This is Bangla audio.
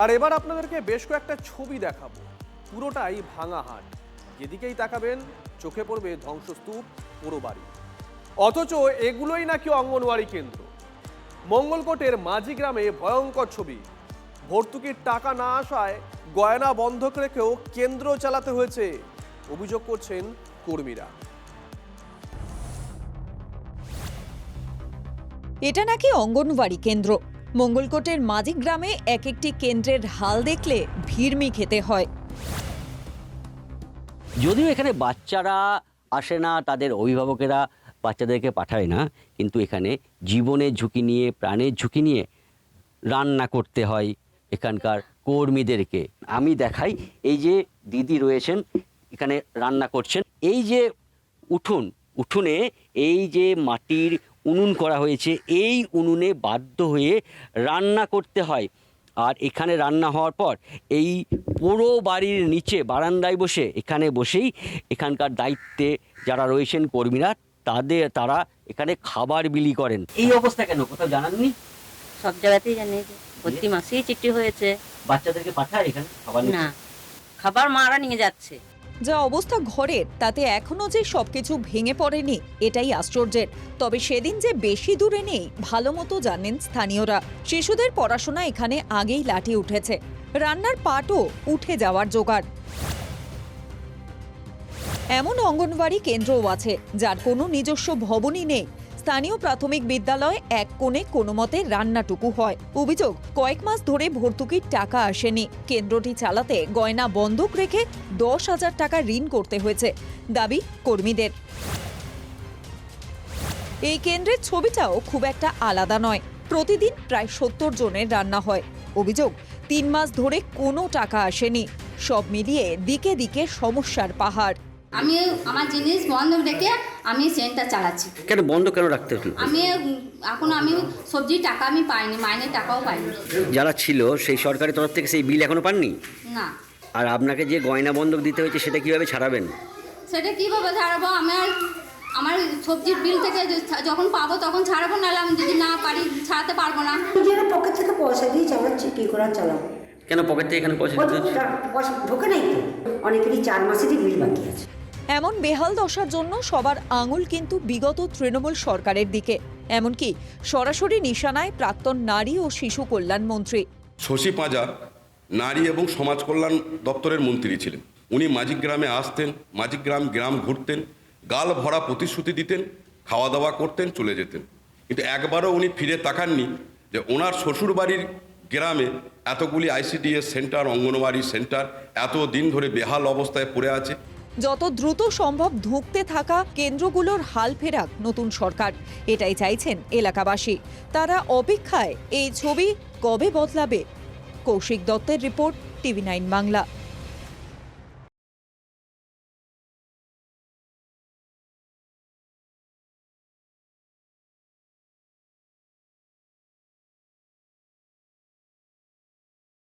আর এবার আপনাদেরকে বেশ কয়েকটা ছবি দেখাবো, পুরোটাই ভাঙা হাট। যেদিকেই তাকাবেন চোখে পড়বে ধ্বংসস্তূপ, পুরো বাড়ি। অথচ এগুলোই নাকি অঙ্গনওয়াড়ি কেন্দ্র। মঙ্গলকোটের মাঝি গ্রামে ভয়ঙ্কর ছবি। ভর্তুকির টাকা না আসায় গয়না বন্ধক রেখেও কেন্দ্র চালাতে হয়েছে, অভিযোগ করছেন কর্মীরা। এটা নাকি অঙ্গনওয়াড়ি কেন্দ্র। মঙ্গলকোটের মাঝি গ্রামে এক একটি কেন্দ্রের হাল দেখলে ভিড়মি খেতে হয়। যদিও এখানে বাচ্চারা আসে না, তাদের অভিভাবকেরা বাচ্চাদেরকে পাঠায় না, কিন্তু এখানে জীবনের ঝুঁকি নিয়ে, প্রাণের ঝুঁকি নিয়ে রান্না করতে হয় এখানকার কর্মীদেরকে। আমি দেখাই, এই যে দিদি রয়েছেন এখানে রান্না করছেন। এই যে উঠোনে এই যে মাটির উনুন করা হয়েছে, এই উনুনে বাধ্য হয়ে রান্না করতে হয়। আর এখানে রান্না হওয়ার পর এই পুরো বাড়ির নিচে বারান্দায় বসে, এখানে বসেই এখানকার দায়িত্বে যারা রয়েছেন কর্মীরা, তারা এখানে খাবার বিলি করেন। এই অবস্থা কেন কোথাও জানাননি? সব জায়গাতেই জানি, প্রতি মাসেই চিঠি হয়েছে। বাচ্চাদেরকে পাঠায় এখানে খাবার না, খাবার মারা নিয়ে যাচ্ছে। যা অবস্থা ঘরের, তাতে এখনো যে সবকিছু ভেঙে পড়েনি এটাই আশ্চর্যের। তবে সেদিন যে বেশি দূরে নেই ভালো মতো জানেন স্থানীয়রা। শিশুদের পড়াশোনা এখানে আগেই লাঠি উঠেছে, রান্নার পাটও উঠে যাওয়ার জোগাড়। এমন অঙ্গনওয়াড়ি কেন্দ্রও আছে যার কোনো নিজস্ব ভবনই নেই। স্থানীয় প্রাথমিক বিদ্যালয় এক কোণে কোনো মতে রান্নাটুকু হয়। অভিযোগ, কয়েক মাস ধরে ভর্তুকির টাকা আসেনি। কেন্দ্রটি চালাতে গয়না বন্ধক রেখে 10,000 টাকা ঋণ করতে হয়েছে, দাবি কর্মীদের। এই কেন্দ্রের ছবিটাও খুব একটা আলাদা নয়। প্রতিদিন প্রায় 70 জনের রান্না হয়। অভিযোগ, 3 মাস ধরে কোনো টাকা আসেনি। সব মিলিয়ে দিকে দিকে সমস্যার পাহাড়। আমি আমার জিনিস বন্ধ রেখে আমি সেন্টার চালাচ্ছি। কেন বন্ধ কেন রাখতে হলো? আমি সবজির টাকা আমি পাইনি, মাইনের টাকাও পাইনি। যারা ছিল সেই সরকারের তরফ থেকে সেই বিল এখনো পাননি? না। আর আপনাকে যে গয়না বন্ধক দিতে হয়েছে সেটা কিভাবে ছাড়াবেন? সেটা কীভাবে ছাড়াবো? আমার সবজির বিল থেকে যখন পাবো তখন ছাড়াবো, নাহলে আমি যদি না পারি ছাড়াতে পারবো না। নিজেরা পকেট থেকে পয়সা দিয়ে চালাচ্ছি, কী করে চালাবো? কেন পকেট থেকে এখানে পয়সা দিতে হচ্ছে? পয়সা ঢোকে নাই তো, অনেকেরই 4 মাসেরই বিল বাকি আছে। এমন বেহাল দশার জন্য সবার আঙুল কিন্তু বিগত তৃণমূল সরকারের দিকে। এমনকি সরাসরি নিশানায় প্রাক্তন নারী ও শিশু কল্যাণ মন্ত্রী শশী পাঁজা নারী এবং সমাজ কল্যাণ দপ্তরের মন্ত্রী ছিলেন। উনি মাঝি গ্রামে আসতেন, মাঝি গ্রাম ঘুরতেন, গাল ভরা প্রতিশ্রুতি দিতেন, খাওয়া দাওয়া করতেন, চলে যেতেন। কিন্তু একবারও উনি ফিরে তাকাননি যে ওনার শ্বশুর বাড়ির গ্রামে এতগুলি আইসিডিএস সেন্টার, অঙ্গনওয়াড়ি সেন্টার এত দিন ধরে বেহাল অবস্থায় পড়ে আছে। যত দ্রুত সম্ভব ধুঁকতে থাকা কেন্দ্রগুলোর হাল ফেরাক নতুন সরকার, এটাই চাইছেন এলাকাবাসী। তারা অপেক্ষায় এই ছবি কবে বদলাবে। কৌশিক দত্তের রিপোর্ট, TV9 বাংলা।